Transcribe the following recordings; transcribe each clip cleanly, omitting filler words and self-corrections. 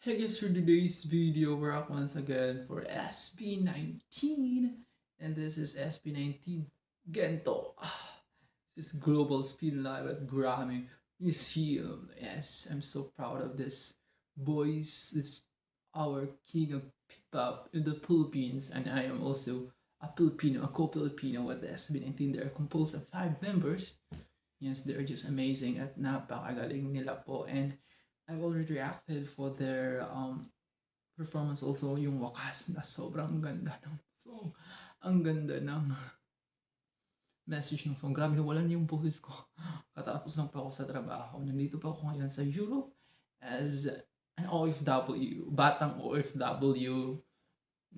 Hey guys, for today's video, we're up once again for SB19, and this is SB19 Gento. This is Global Spin Live at Grammy Museum. Yes, I'm so proud of this boys. This our king of P-pop in the Philippines, and I am also a Filipino, a co-Filipino with SB19. They're composed of 5 members. Yes, they're just amazing at napakagaling nila po, and I've already reacted for their performance also, yung wakas na sobrang ganda ng song. Ang ganda ng message ng song. Grabe, nawalan yung boses ko. Katapos lang pa ako sa trabaho. Nandito pa ako ngayon sa Europe as an OFW, batang OFW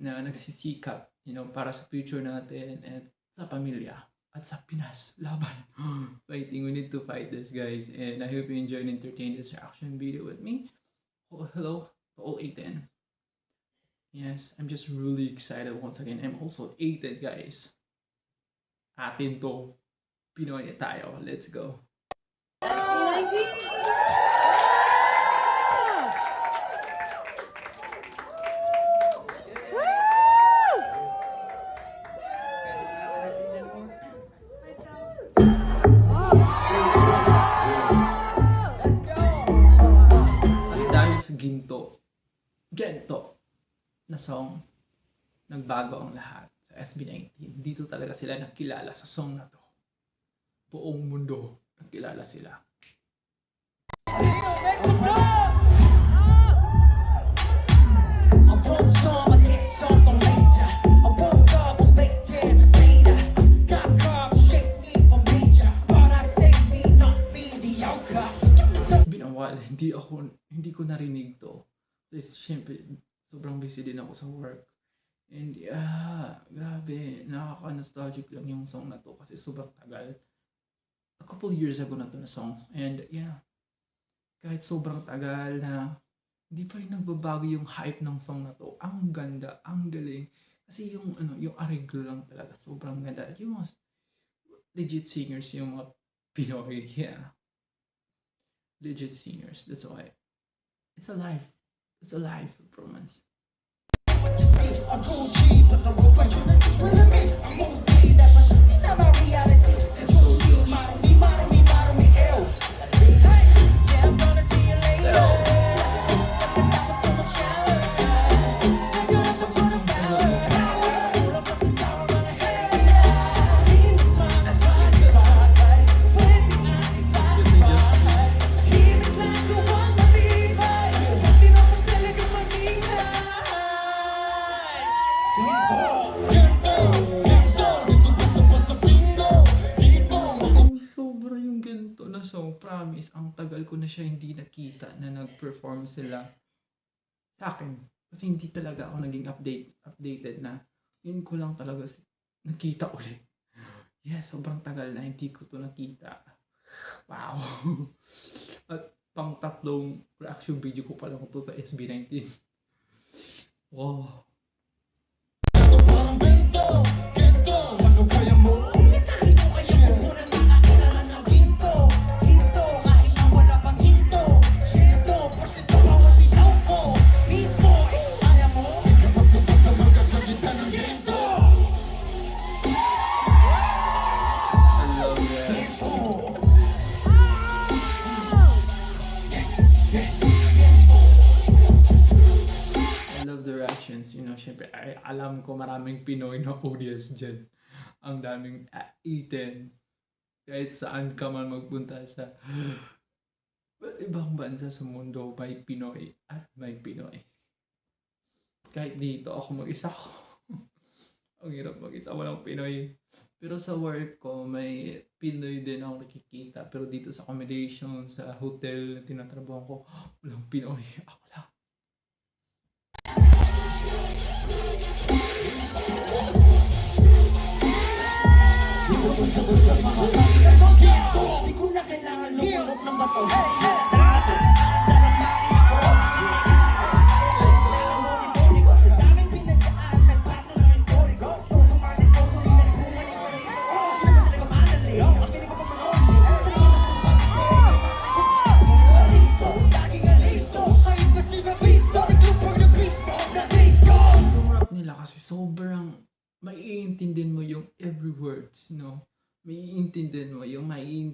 na nagsisikap, para sa future natin at sa pamilya. At sa Pinas, laban. Fighting, we need to fight this, guys. And I hope you enjoy and entertain this reaction video with me. Oh, hello to all 810. Yes, I'm just really excited once again. I'm also 810, guys. Atin to. Pinoy tayo. Let's go. SB19? Gento na song, nagbago ang lahat sa SB19. Dito talaga sila nakilala sa song na to. Buong mundo nakilala sila. It's been a while, hindi ko narinig to. Siyempre, sobrang busy din ako sa work. And yeah, grabe, nakaka-nostalgic lang yung song na to kasi sobrang tagal. A couple years ago na to na song. And yeah, kahit sobrang tagal na, hindi pa rin nagbabago yung hype ng song na to. Ang ganda, ang galing. Kasi yung arreglo lang talaga, sobrang ganda. At yung mga legit singers, yung mga Pinoy, yeah. Legit singers, that's why. It's alive. It's a live performance. Sobra yung ganito na song, promise. Ang tagal ko na siya hindi nakita na nag-perform sila sa akin. Kasi hindi talaga ako naging updated na. Yun ko lang talaga nakita ulit. Yes, sobrang tagal na hindi ko to nakita. Wow. At pang tatlong reaction video ko pa lang to sa SB19. Wow. Syempre, alam ko maraming Pinoy na audience dyan. Ang daming eaten. Kahit saan ka man magpunta sa ibang bansa sa mundo, may Pinoy at may Pinoy. Kahit dito, ako mag-isa ko. Ang hirap mag-isa, walang Pinoy. Pero sa work ko, may Pinoy din ako nakikita. Pero dito sa accommodation, sa hotel na tinatrabaho ko, walang Pinoy. Ako lang. Di ko na kailangan lumulok ng bato. Sa daming pinagdaan, nagpato ng historiko. Sa mga disposo, hindi na kuman yung hindi naman talaga madali. Ang kinig ko pa manood. Sa listo, laging alisto. Kahit kasi mabisto. words, no? Maiintindihan mo yung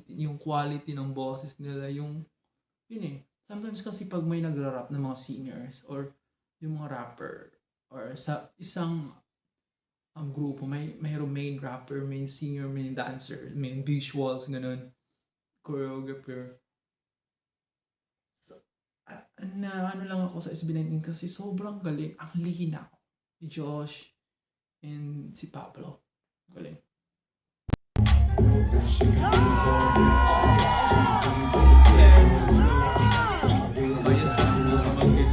yung quality ng boses nila, yung yun eh. Sometimes kasi pag may nagra-rap ng mga singers or yung mga rapper or sa isang grupo, mayroong main rapper, main singer, main dancer, main visuals, ganun, choreographer. So, na ano lang ako sa SB19 kasi sobrang galing, ang linaw ni Josh and si Pablo. Galing. Bias pa po sa mag-get.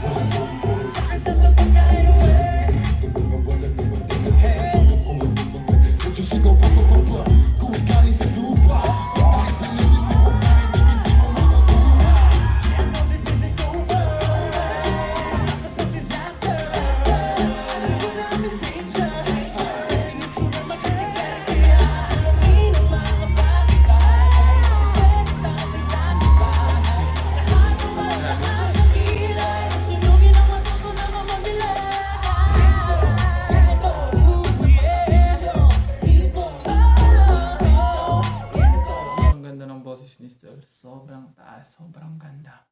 Ang ganda ng boses ni Stel. Sobrang taas, sobrang ganda.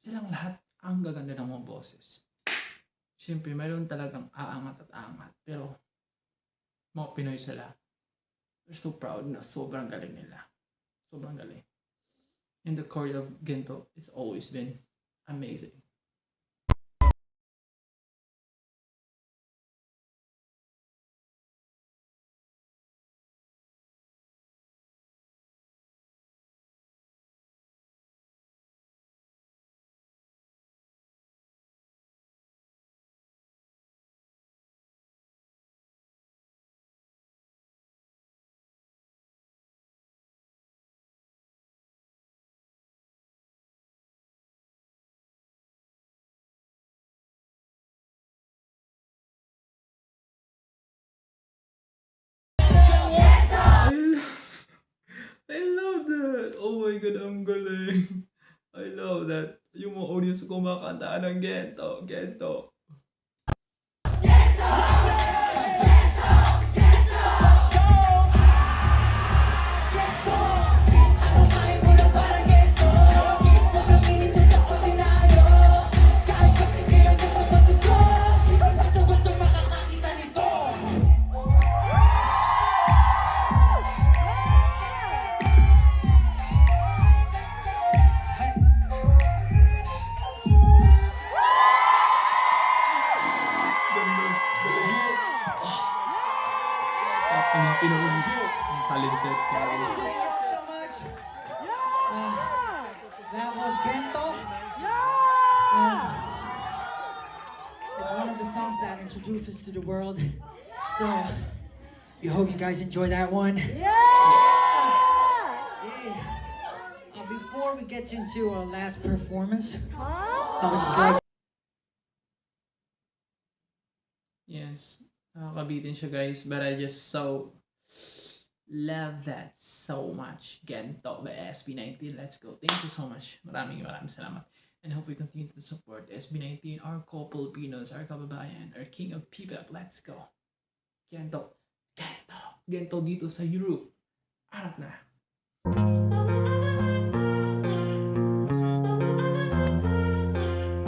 Silang lahat ang gaganda ng mga boses. Siyempre, mayroon talagang aangat at aangat. Pero, mga Pinoy sila. We're so proud na sobrang galing nila. Sobrang galing. And the choreo of Gento, it's always been amazing. I love, I love that. Oh my God, ang galing. I love that. Yung mga audience kumakanta ng Gento, Gento. Ganda, galing. Ang Pinoy, ang talented guys. That was Gento. It's one of the songs that introduces to the world. So, we hope you guys enjoy that one. Yeah. Before we get into our last performance, I would just like. Yes, nakakabitin siya guys, but I just so love that so much. Gento by SB19. Let's go. Thank you so much. Maraming salamat. And hope we continue to support SB19, our co-Filipinos, our kababayan, our king of people. Let's go. Gento. Gento. Gento dito sa Europe. Arap na.